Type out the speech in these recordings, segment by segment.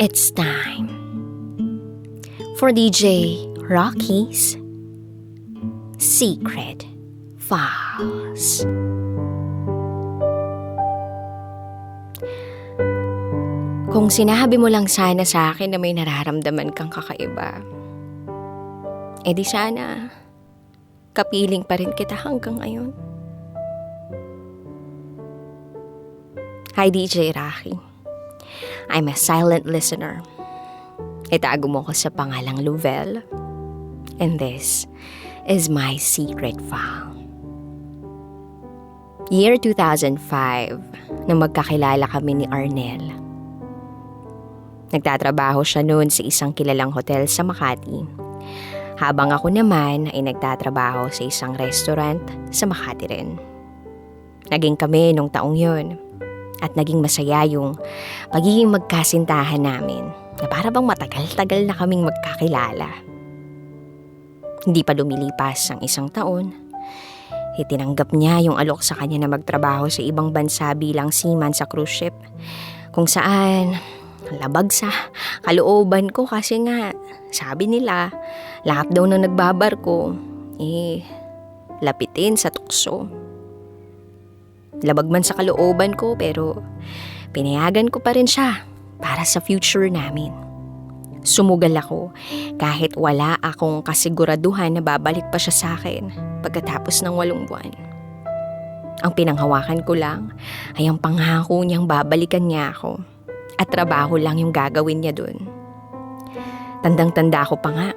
It's time for DJ Rocky's Secret Files. Kung sinabi mo lang sana sa akin na may nararamdaman kang kakaiba, edi sana kapiling pa rin kita hanggang ngayon. Hi DJ Rocky. I'm a silent listener. Itago mo ko sa pangalang Louvel. And this is my secret file. Year 2005, nang magkakilala kami ni Arnel. Nagtatrabaho siya noon sa isang kilalang hotel sa Makati. Habang ako naman ay nagtatrabaho sa isang restaurant sa Makati rin. Naging kami nung taong yun. At naging masaya yung pagiging magkasintahan namin na para bang matagal-tagal na kaming magkakilala. Hindi pa lumilipas ang isang taon, itinanggap niya yung alok sa kanya na magtrabaho sa ibang bansa bilang seaman sa cruise ship, kung saan labag sa kalooban ko kasi nga sabi nila lahat daw na nagbabarko lapitin sa tukso. Labag man sa kalooban ko pero pinayagan ko pa rin siya para sa future namin. Sumugal ako kahit wala akong kasiguraduhan na babalik pa siya sa akin pagkatapos ng 8 buwan. Ang pinanghawakan ko lang ay ang pangako niyang babalikan niya ako at trabaho lang yung gagawin niya dun. Tandang-tanda ko pa nga,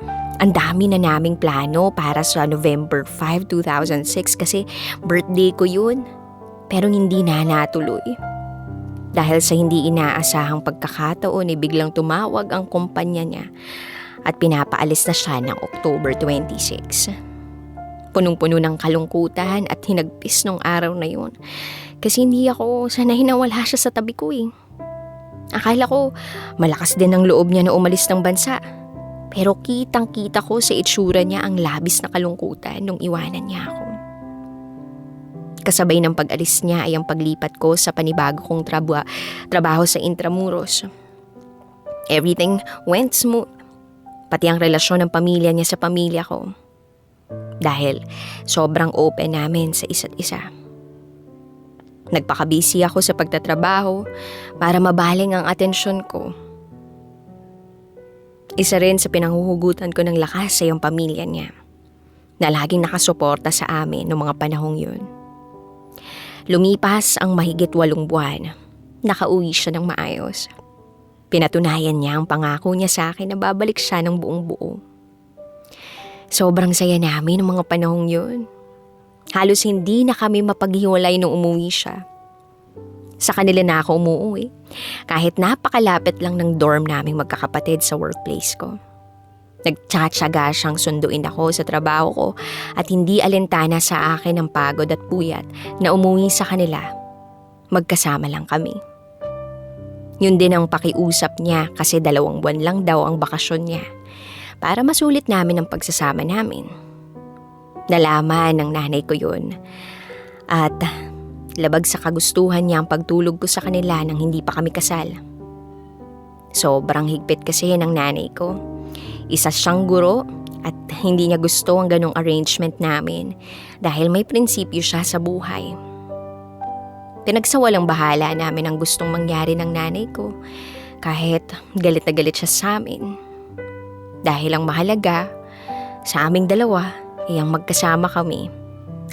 ang dami na naming plano para sa November 5, 2006 kasi birthday ko yun. Pero hindi na natuloy. Dahil sa hindi inaasahang pagkakataon biglang tumawag ang kumpanya niya at pinapaalis na siya ng October 26. Punong-puno ng kalungkutan at hinagpis nung araw na yun kasi hindi ako sanay na wala siya sa tabi ko . Akala ko malakas din ang loob niya na umalis ng bansa. Pero kitang-kita ko sa itsura niya ang labis na kalungkutan nung iwanan niya ako. Kasabay ng pag-alis niya ay ang paglipat ko sa panibago kong trabaho sa Intramuros. Everything went smooth. Pati ang relasyon ng pamilya niya sa pamilya ko. Dahil sobrang open namin sa isa't isa. Nagpakabisi ako sa pagtatrabaho para mabaling ang atensyon ko. Isa rin sa pinanghuhugutan ko ng lakas sa iyong pamilya niya na laging nakasuporta sa amin noong mga panahong yun. Lumipas ang mahigit 8 buwan. Nakauwi siya ng maayos. Pinatunayan niya ang pangako niya sa akin na babalik siya ng buong buo. Sobrang saya namin ng mga panahong yun. Halos hindi na kami mapaghiwalay nung umuwi siya. Sa kanila na ako umuwi. Kahit napakalapit lang ng dorm naming magkakapatid sa workplace ko. Nagtsatsaga siyang sunduin ako sa trabaho ko at hindi alintana sa akin ang pagod at puyat na umuwi sa kanila. Magkasama lang kami. Yun din ang pakiusap niya kasi 2 buwan lang daw ang bakasyon niya para masulit namin ang pagsasama namin. Nalaman ng nanay ko yun at labag sa kagustuhan niya ang pagtulog ko sa kanila nang hindi pa kami kasal. Sobrang higpit kasi ng nanay ko. Isa siyang guro at hindi niya gusto ang ganong arrangement namin dahil may prinsipyo siya sa buhay. Pinagsawalang bahala namin ang gustong mangyari ng nanay ko kahit galit na galit siya sa amin. Dahil ang mahalaga sa aming dalawa ay ang magkasama kami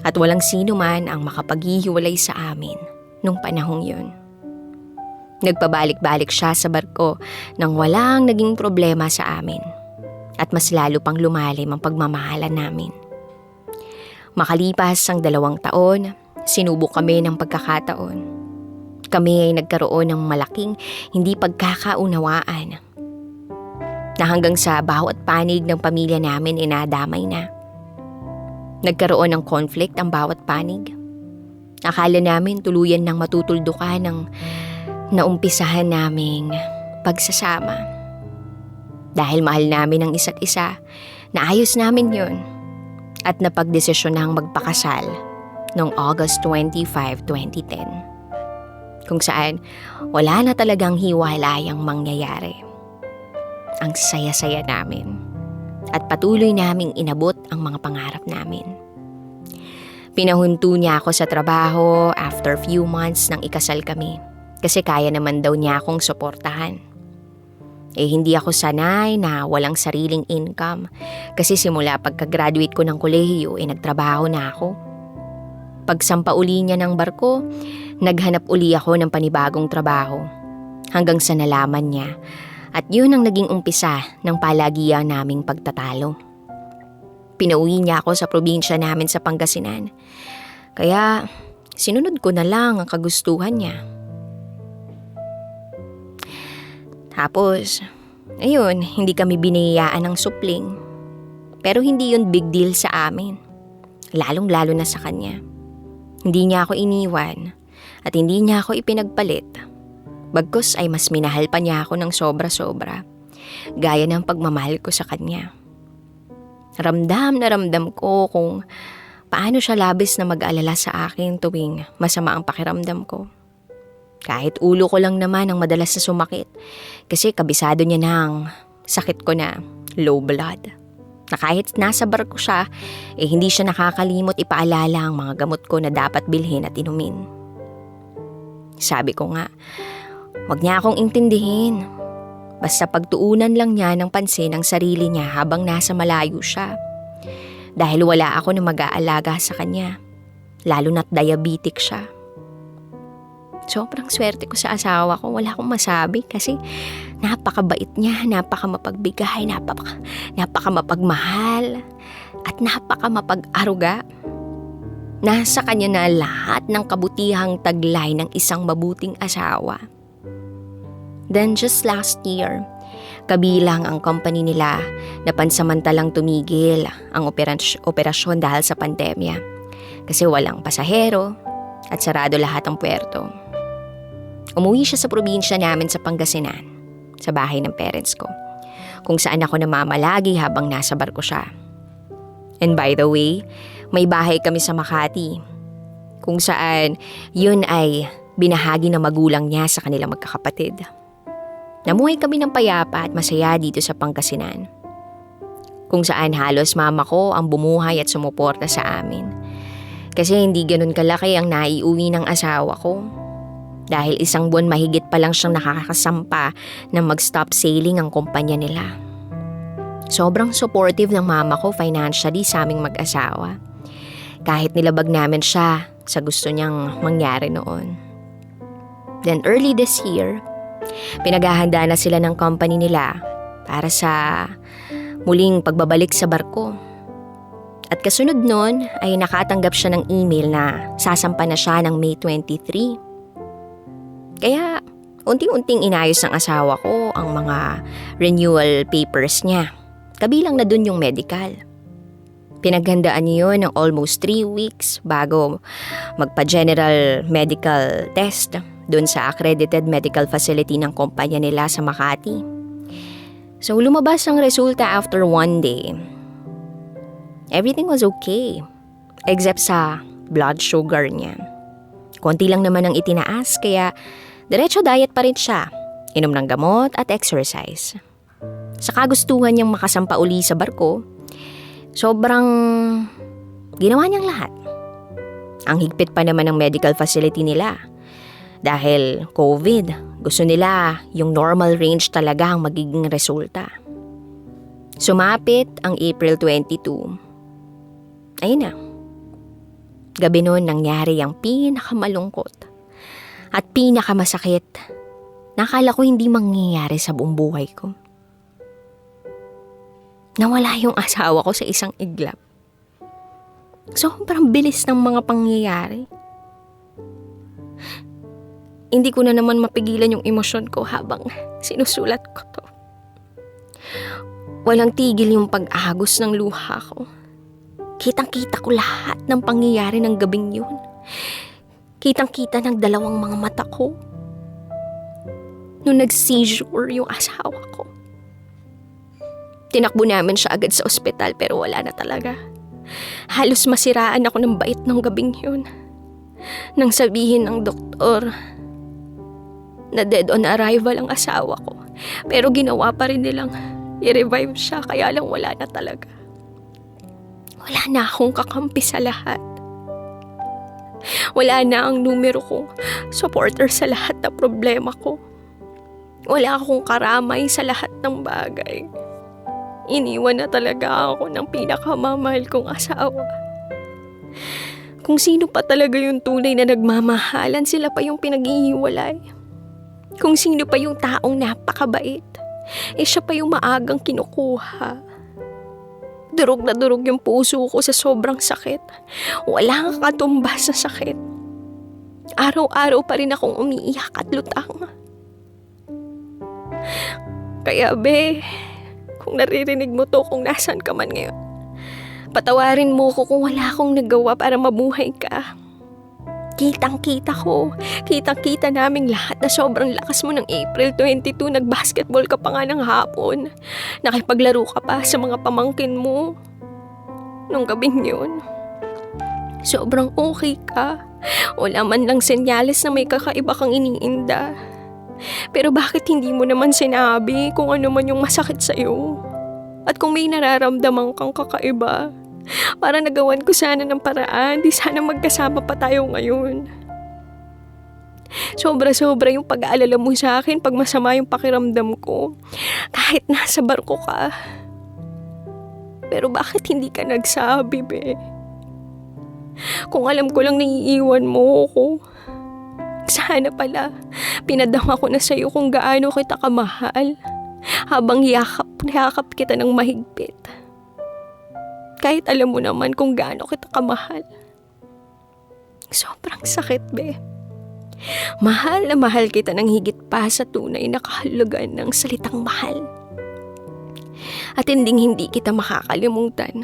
at walang sino man ang makapaghihiwalay sa amin nung panahong yun. Nagpabalik-balik siya sa barko nang walang naging problema sa amin. At mas lalo pang lumalim ang pagmamahalan namin. Makalipas ang 2 taon, sinubok kami ng pagkakataon. Kami ay nagkaroon ng malaking hindi pagkakaunawaan. Na hanggang sa bawat panig ng pamilya namin nadamay na. Nagkaroon ng conflict ang bawat panig. Akala namin tuluyan ng matutuldukan ng naumpisahan naming pagsasama. Dahil mahal namin ang isa't isa, naayos namin yun at napagdesisyon nang magpakasal noong August 25, 2010. Kung saan wala na talagang hiwalayang mangyayari. Ang saya-saya namin. At patuloy naming inabot ang mga pangarap namin. Pinahunto niya ako sa trabaho after few months nang ikasal kami. Kasi kaya naman daw niya akong suportahan. Hindi ako sanay na walang sariling income. Kasi simula pagka-graduate ko ng kolehiyo, nagtrabaho na ako. Pagsampa uli niya ng barko, naghanap uli ako ng panibagong trabaho. Hanggang sa nalaman niya. At yun ang naging umpisa ng palagian naming pagtatalo. Pinauwi niya ako sa probinsya namin sa Pangasinan. Kaya sinunod ko na lang ang kagustuhan niya. Tapos, ayun, hindi kami biniyayaan ng supling. Pero hindi yun big deal sa amin. Lalong-lalo na sa kanya. Hindi niya ako iniwan at hindi niya ako ipinagpalit. Bagkus ay mas minahal pa niya ako ng sobra-sobra. Gaya ng pagmamahal ko sa kanya. Ramdam na ramdam ko kung paano siya labis na mag-alala sa akin tuwing masama ang pakiramdam ko. Kahit ulo ko lang naman ang madalas na sumakit kasi kabisado niya ng sakit ko na low blood. Na kahit nasa barko siya, hindi siya nakakalimot ipaalala ang mga gamot ko na dapat bilhin at inumin. Sabi ko nga, wag niya akong intindihin. Basta pagtuunan lang niya ng pansin ang sarili niya habang nasa malayo siya. Dahil wala ako na mag-aalaga sa kanya. Lalo na't diabetic siya. Sobrang swerte ko sa asawa ko. Wala akong masabi kasi napakabait niya, napakamapagbigay, napakamapagmahal, at napakamapag-aruga. Nasa kanya na lahat ng kabutihang taglay ng isang mabuting asawa. Then just last year, kabilang ang company nila na pansamantalang tumigil ang operasyon dahil sa pandemya. Kasi walang pasahero at sarado lahat ang puerto. Umuwi siya sa probinsya namin sa Pangasinan, sa bahay ng parents ko, kung saan ako namamalagi habang nasa barko siya. And by the way, may bahay kami sa Makati, kung saan yun ay binahagi ng magulang niya sa kanilang magkakapatid. Namuhay kami ng payapa at masaya dito sa Pangasinan, kung saan halos mama ko ang bumuhay at sumuporta sa amin. Kasi hindi ganun kalaki ang naiuwi ng asawa ko. Dahil isang buwan mahigit pa lang siyang nakakasampa na mag-stop sailing ang kumpanya nila. Sobrang supportive ng mama ko financially sa aming mag-asawa. Kahit nilabag namin siya sa gusto niyang mangyari noon. Then early this year, pinaghahanda na sila ng company nila para sa muling pagbabalik sa barko. At kasunod nun ay nakatanggap siya ng email na sasampa na siya ng May 23. Kaya unti-unting inayos ng asawa ko ang mga renewal papers niya. Kabilang na dun yung medical. Pinaghandaan niyo ng almost 3 weeks bago magpa-general medical test dun sa accredited medical facility ng kumpanya nila sa Makati. So lumabas ang resulta after 1 day. Everything was okay except sa blood sugar niya. Konti lang naman ang itinaas kaya diretso diet pa rin siya, inom ng gamot at exercise. Sa kagustuhan niyang makasampa uli sa barko, sobrang ginawa niyang lahat. Ang higpit pa naman ng medical facility nila. Dahil COVID, gusto nila yung normal range talaga ang magiging resulta. Sumapit ang April 22. Ayun na. Gabi noon nangyari ang pinakamalungkot at pinakamasakit. Nakala ko hindi mangyayari sa buong buhay ko. Nawala yung asawa ko sa isang iglap. Sobrang bilis ng mga pangyayari. Hindi ko na naman mapigilan yung emosyon ko habang sinusulat ko to. Walang tigil yung pag-agos ng luha ko. Kitang-kita ko lahat ng pangyayari ng gabing yun. Kitang-kita ng dalawang mga mata ko. Nung nag-seizure yung asawa ko. Tinakbo namin siya agad sa ospital pero wala na talaga. Halos masiraan ako ng bait ng gabing yun. Nang sabihin ng doktor na dead on arrival ang asawa ko, Pero ginawa pa rin nilang i-revive siya, kaya lang wala na talaga. Wala na akong kakampi sa lahat. Wala na ang numero kong supporter sa lahat na problema ko. Wala akong karamay sa lahat ng bagay. Iniwan na talaga ako ng pinakamamahal kong asawa. Kung sino pa talaga yung tunay na nagmamahalan, sila pa yung pinag-ihiwalay. Kung sino pa yung taong napakabait, siya pa yung maagang kinukuha. Durog na durog yung puso ko sa sobrang sakit. Walang katumbas sa sakit. Araw-araw pa rin akong umiiyak at lutang. Kaya kung naririnig mo to, kung nasan ka man ngayon, patawarin mo ko kung wala akong nagawa para mabuhay ka. Kitang-kita ko. Kitang-kita naming lahat na sobrang lakas mo ng April 22. Nag-basketball ka pa nga ng hapon. Nakipaglaro ka pa sa mga pamangkin mo. Nung gabing yun, sobrang okay ka. Wala man lang senyales na may kakaiba kang iniinda. Pero bakit hindi mo naman sinabi kung ano man yung masakit sa'yo? At kung may nararamdaman kang kakaiba, para nagawan ko sana ng paraan, di sana magkasama pa tayo ngayon. Sobra-sobra yung pag-aalala mo sa akin pag masama yung pakiramdam ko. Kahit nasa barko ka. Pero bakit hindi ka nagsabi, Kung alam ko lang naiiwan mo ako. Sana pala, pinadama ko na sa'yo kung gaano kita kamahal. Habang yakap kita ng mahigpit. Kahit alam mo naman kung gaano kita kamahal. Sobrang sakit, Mahal na mahal kita ng higit pa sa tunay na kahulugan ng salitang mahal. At hindi kita makakalimutan.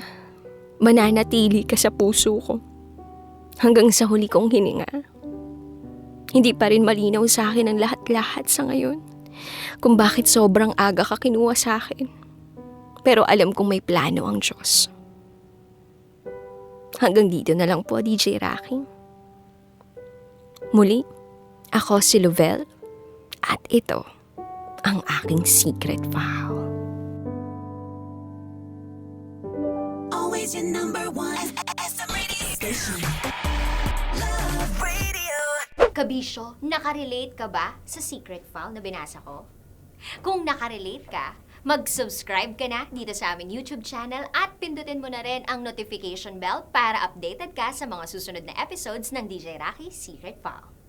Mananatili ka sa puso ko. Hanggang sa huli kong hininga. Hindi pa rin malinaw sa akin ang lahat-lahat sa ngayon. Kung bakit sobrang aga ka kinuha sa akin. Pero alam kong may plano ang Diyos. Hanggang dito na lang po, DJ Rocky. Muli, ako si Lovelle at ito ang aking secret file. Always your number one SM radio station. Love Radio. Kabisyo, nakarelate ka ba sa secret file na binasa ko? Kung nakarelate ka, mag-subscribe ka na dito sa aming YouTube channel at pindutin mo na rin ang notification bell para updated ka sa mga susunod na episodes ng DJ Rocky Secret File.